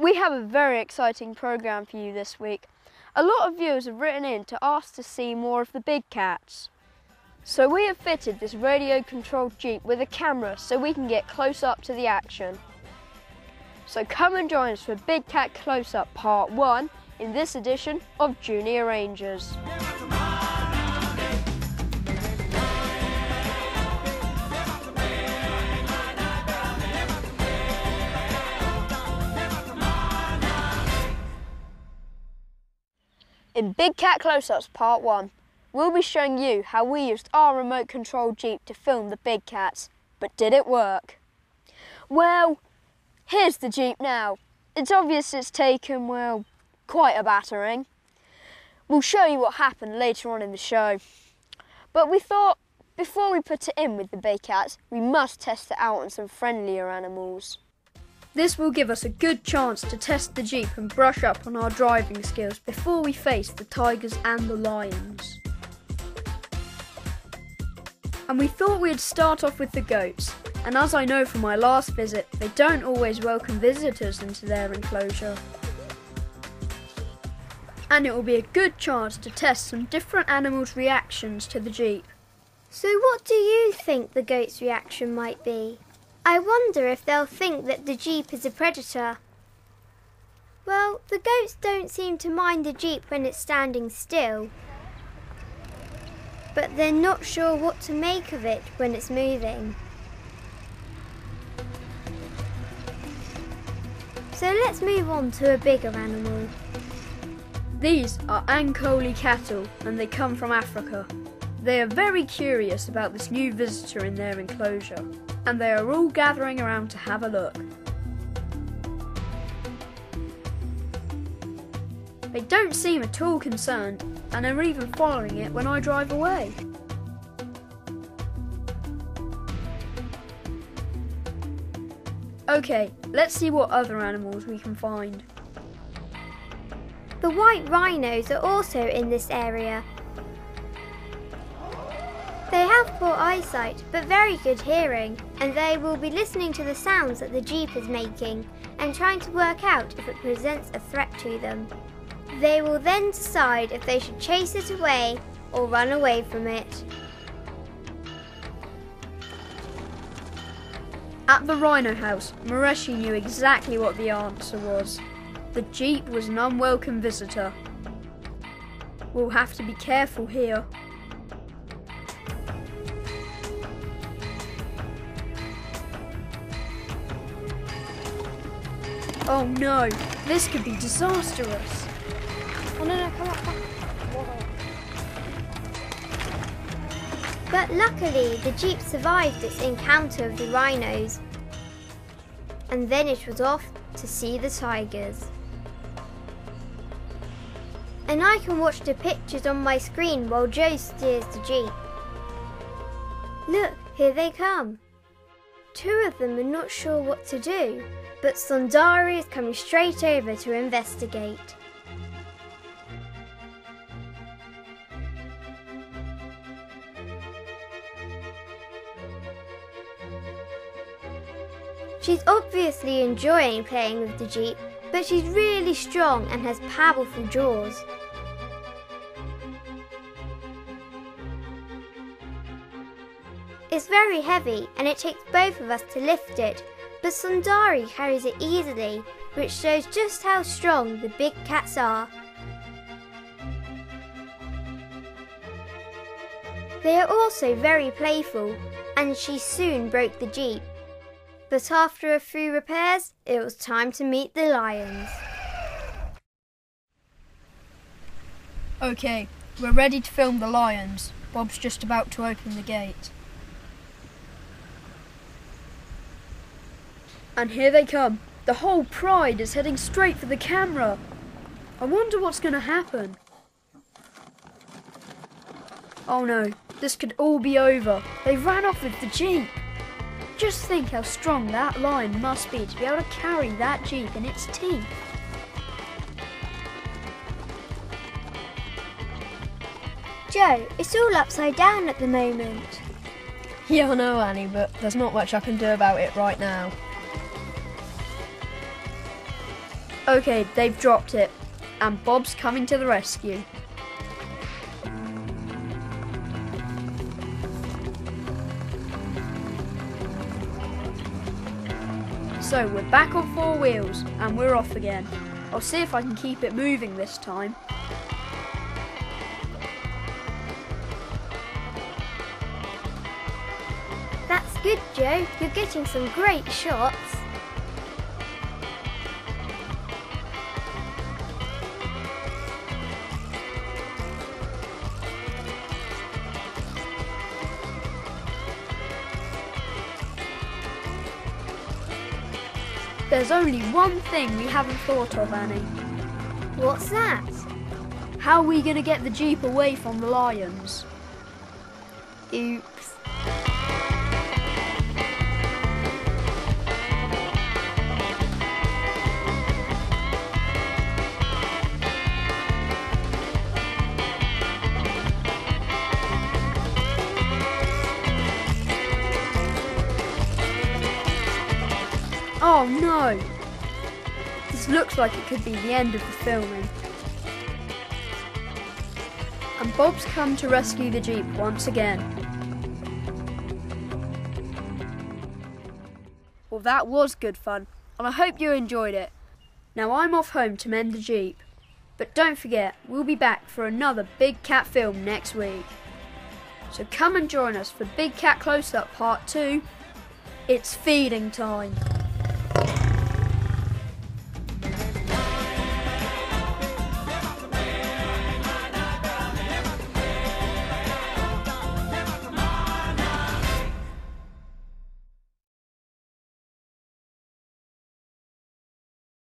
We have a very exciting programme for you this week. A lot of viewers have written in to ask to see more of the big cats. So we have fitted this radio-controlled Jeep with a camera so we can get close up to the action. So come and join us for Big Cat Close-Up Part 1 in this edition of Junior Rangers. In Big Cat Close-Ups Part 1, we'll be showing you how we used our remote-controlled Jeep to film the big cats. But did it work? Well, here's the Jeep now. It's obvious it's taken, well, quite a battering. We'll show you what happened later on in the show. But we thought, before we put it in with the big cats, we must test it out on some friendlier animals. This will give us a good chance to test the Jeep and brush up on our driving skills before we face the tigers and the lions. And we thought we'd start off with the goats, and as I know from my last visit, they don't always welcome visitors into their enclosure. And it will be a good chance to test some different animals' reactions to the Jeep. So what do you think the goats' reaction might be? I wonder if they'll think that the Jeep is a predator. Well, the goats don't seem to mind the Jeep when it's standing still. But they're not sure what to make of it when it's moving. So let's move on to a bigger animal. These are Ankole cattle and they come from Africa. They are very curious about this new visitor in their enclosure, and they are all gathering around to have a look. They don't seem at all concerned and are even following it when I drive away. Okay, let's see what other animals we can find. The white rhinos are also in this area. They have poor eyesight but very good hearing, and they will be listening to the sounds that the Jeep is making and trying to work out if it presents a threat to them. They will then decide if they should chase it away or run away from it. At the Rhino house, Mareshi knew exactly what the answer was. The Jeep was an unwelcome visitor. We'll have to be careful here. Oh no, this could be disastrous. Oh no, come on. But luckily, the Jeep survived its encounter with the rhinos. And then it was off to see the tigers. And I can watch the pictures on my screen while Joe steers the Jeep. Look, here they come. Two of them are not sure what to do, but Sundari is coming straight over to investigate. She's obviously enjoying playing with the Jeep, but she's really strong and has powerful jaws. It's very heavy and it takes both of us to lift it, but Sundari carries it easily, which shows just how strong the big cats are. They are also very playful, and she soon broke the Jeep. But after a few repairs, it was time to meet the lions. Okay, we're ready to film the lions. Bob's just about to open the gate. And here they come. The whole pride is heading straight for the camera. I wonder what's going to happen. Oh no, this could all be over. They ran off with the Jeep. Just think how strong that lion must be to be able to carry that Jeep in its teeth. Joe, it's all upside down at the moment. Yeah, I know, Annie, but there's not much I can do about it right now. Okay, they've dropped it, and Bob's coming to the rescue. So we're back on four wheels, and we're off again. I'll see if I can keep it moving this time. That's good, Joe. You're getting some great shots. There's only one thing we haven't thought of, Annie. What's that? How are we going to get the Jeep away from the lions? Oops. Oh no! This looks like it could be the end of the filming. And Bob's come to rescue the Jeep once again. Well, that was good fun, and I hope you enjoyed it. Now I'm off home to mend the Jeep. But don't forget, we'll be back for another Big Cat film next week. So come and join us for Big Cat Close-Up Part 2. It's feeding time.